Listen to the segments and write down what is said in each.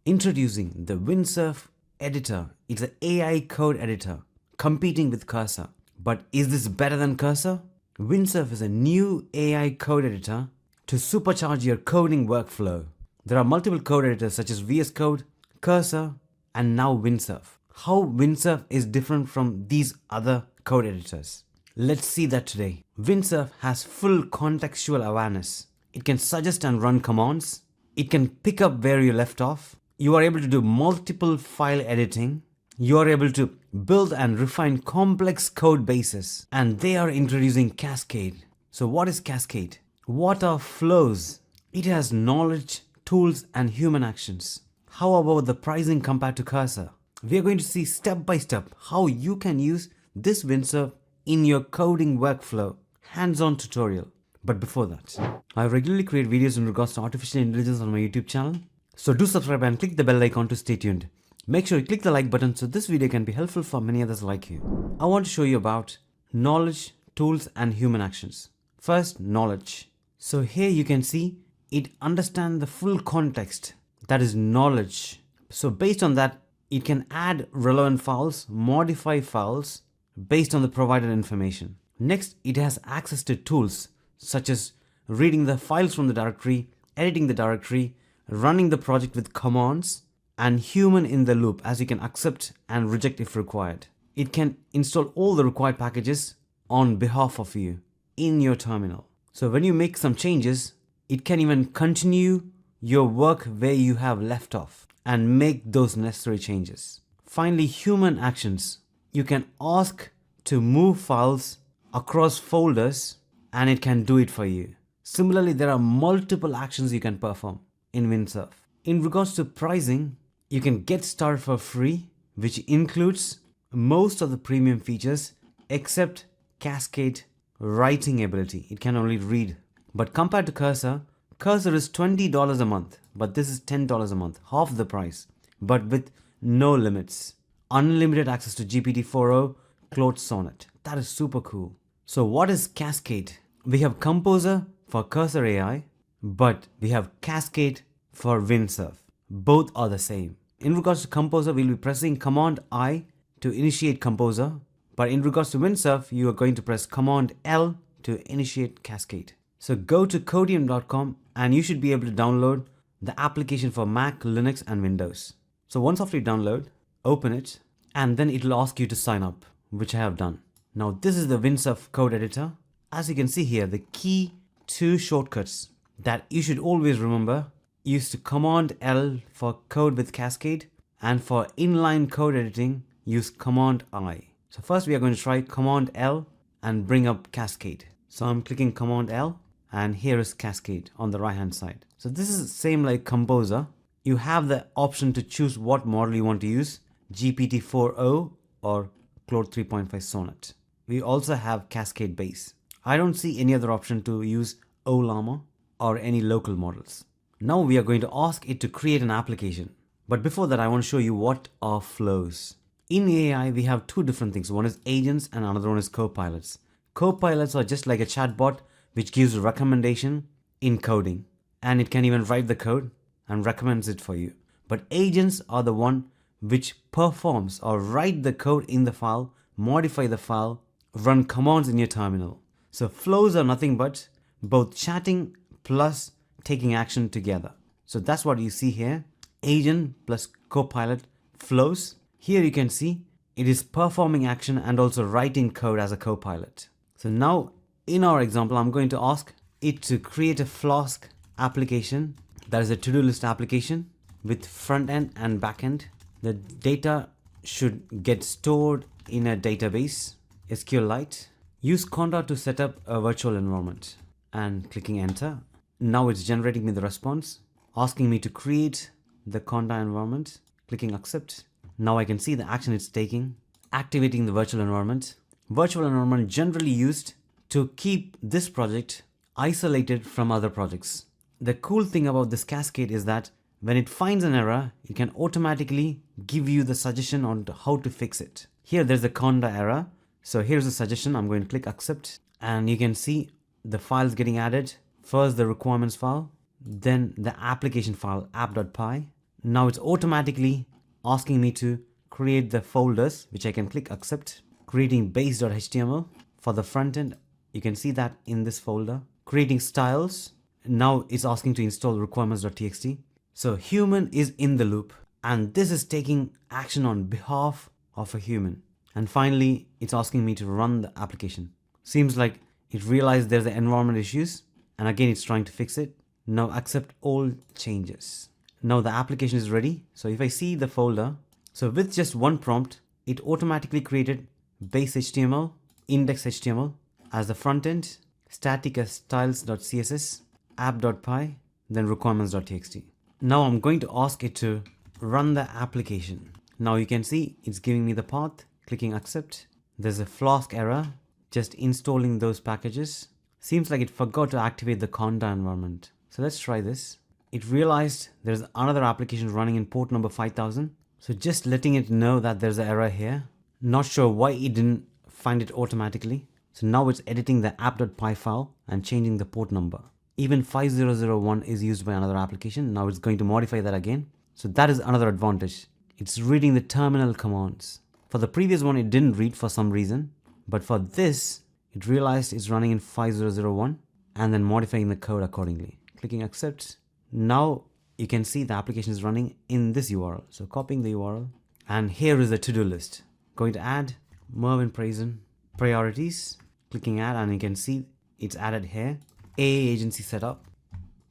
Introducing the Windsurf editor. It's an AI code editor competing with Cursor. But is this better than Cursor? Windsurf is a new AI code editor to supercharge your coding workflow. There are multiple code editors such as VS Code, Cursor, and now Windsurf. How Windsurf is different from these other code editors? Let's see that today. Windsurf has full contextual awareness. It can suggest and run commands. It can pick up where you left off. You are able to do multiple file editing. You are able to build and refine complex code bases. And they are introducing Cascade. So what is Cascade? What are flows? It has knowledge, tools, and human actions. How about the pricing compared to Cursor? We are going to see step by step how you can use this Windsurf in your coding workflow. Hands-on tutorial. But before that, I regularly create videos in regards to artificial intelligence on my YouTube channel. So do subscribe and click the bell icon to stay tuned. Make sure you click the like button so this video can be helpful for many others like you. I want to show you about knowledge, tools, and human actions. First, knowledge. So here you can see it understands the full context. That is knowledge. So based on that, it can add relevant files, modify files based on the provided information. Next, it has access to tools such as reading the files from the directory, editing the directory, running the project with commands, and human in the loop, as you can accept and reject if required. It can install all the required packages on behalf of you in your terminal. So when you make some changes, it can even continue your work where you have left off and make those necessary changes. Finally, human actions. You can ask to move files across folders and it can do it for you. Similarly, there are multiple actions you can perform in Windsurf. In regards to pricing, you can get started for free, which includes most of the premium features except Cascade writing ability. It can only read. But compared to Cursor, Cursor is $20 a month, but this is $10 a month, half the price, but with no limits. Unlimited access to GPT-4o, Claude Sonnet. That is super cool. So what is Cascade? We have Composer for Cursor AI, but we have Cascade for Windsurf. Both are the same. In regards to Composer, we'll be pressing Command I to initiate Composer, but in regards to Windsurf, you are going to press Command L to initiate Cascade. So go to Codium.com and you should be able to download the application for Mac, Linux, and Windows. So once after you download, open it, and then it'll ask you to sign up, which I have done. Now this is the Windsurf code editor. As you can see here, the key two shortcuts that you should always remember use to Command L for code with Cascade, and for inline code editing, use Command I. So first we are going to try Command L and bring up Cascade. So I'm clicking Command L and here is Cascade on the right hand side. So this is the same like Composer. You have the option to choose what model you want to use, GPT-4o or Claude 3.5 Sonnet. We also have Cascade base. I don't see any other option to use Ollama or any local models. Now we are going to ask it to create an application. But before that, I want to show you what are flows. In AI, we have two different things. One is agents and another one is copilots. Copilots are just like a chatbot which gives a recommendation in coding, and it can even write the code and recommends it for you. But agents are the one which performs or write the code in the file, modify the file, run commands in your terminal. So flows are nothing but both chatting plus taking action together. So that's what you see here. Agent plus copilot flows. Here you can see it is performing action and also writing code as a copilot. So now in our example, I'm going to ask it to create a Flask application. That is a to-do list application with front-end and back-end. The data should get stored in a database, SQLite. Use Conda to set up a virtual environment and clicking enter. Now it's generating me the response, asking me to create the Conda environment, clicking accept. Now I can see the action it's taking, activating the virtual environment. Virtual environment generally used to keep this project isolated from other projects. The cool thing about this Cascade is that when it finds an error, it can automatically give you the suggestion on how to fix it. Here there's a Conda error. So here's the suggestion. I'm going to click accept and you can see the files getting added. First the requirements file, then the application file app.py. Now it's automatically asking me to create the folders, which I can click accept, creating base.html for the front end. You can see that in this folder, creating styles. Now it's asking to install requirements.txt. So human is in the loop, and this is taking action on behalf of a human. And finally, it's asking me to run the application. Seems like it realized there's the environment issues, and again, it's trying to fix it. Now accept all changes. Now the application is ready. So if I see the folder, so with just one prompt, it automatically created base HTML, index HTML as the front end, static as styles.css, app.py, then requirements.txt. Now I'm going to ask it to run the application. Now you can see it's giving me the path, clicking accept. There's a Flask error, just installing those packages. Seems like it forgot to activate the Conda environment. So let's try this. It realized there's another application running in port number 5000. So just letting it know that there's an error here. Not sure why it didn't find it automatically. So now it's editing the app.py file and changing the port number. Even 5001 is used by another application. Now it's going to modify that again. So that is another advantage. It's reading the terminal commands. For the previous one, it didn't read for some reason. But for this, it realized it's running in 5001 and then modifying the code accordingly. Clicking accept. Now you can see the application is running in this URL. So copying the URL, and here is the to-do list. Going to add Mervyn Praisen priorities, clicking add, and you can see it's added here. AA agency setup,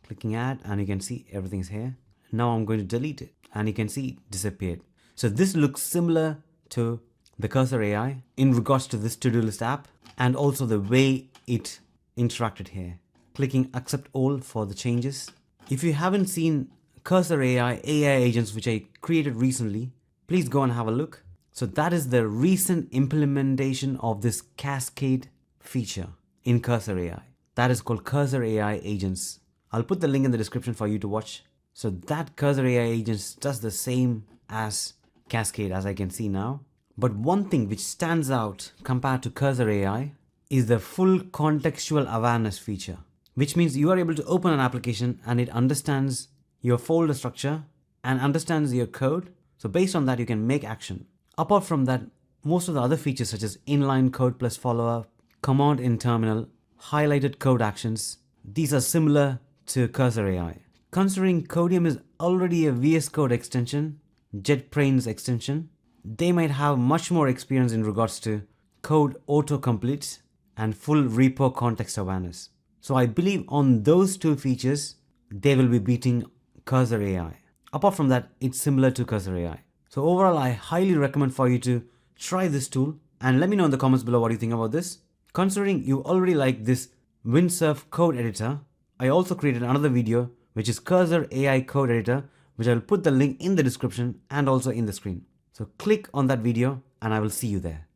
clicking add, and you can see everything's here. Now I'm going to delete it, and you can see it disappeared. So this looks similar to the Cursor AI in regards to this to-do list app, and also the way it interacted here. Clicking accept all for the changes. If you haven't seen Cursor AI agents which I created recently, please go and have a look. So that is the recent implementation of this Cascade feature in Cursor AI. That is called Cursor AI agents. I'll put the link in the description for you to watch. So that Cursor AI agents does the same as Cascade, as I can see now. But one thing which stands out compared to Cursor AI is the full contextual awareness feature, which means you are able to open an application and it understands your folder structure and understands your code. So based on that, you can make action. Apart from that, most of the other features such as inline code plus follower, command in terminal, highlighted code actions, these are similar to Cursor AI. Considering Codium is already a VS Code extension, JetBrains extension, they might have much more experience in regards to code autocomplete and full repo context awareness. So I believe on those two features, they will be beating Cursor AI. Apart from that, it's similar to Cursor AI. So overall, I highly recommend for you to try this tool and let me know in the comments below what you think about this. Considering you already like this Windsurf code editor, I also created another video which is Cursor AI code editor, which I will put the link in the description and also in the screen. So click on that video and I will see you there.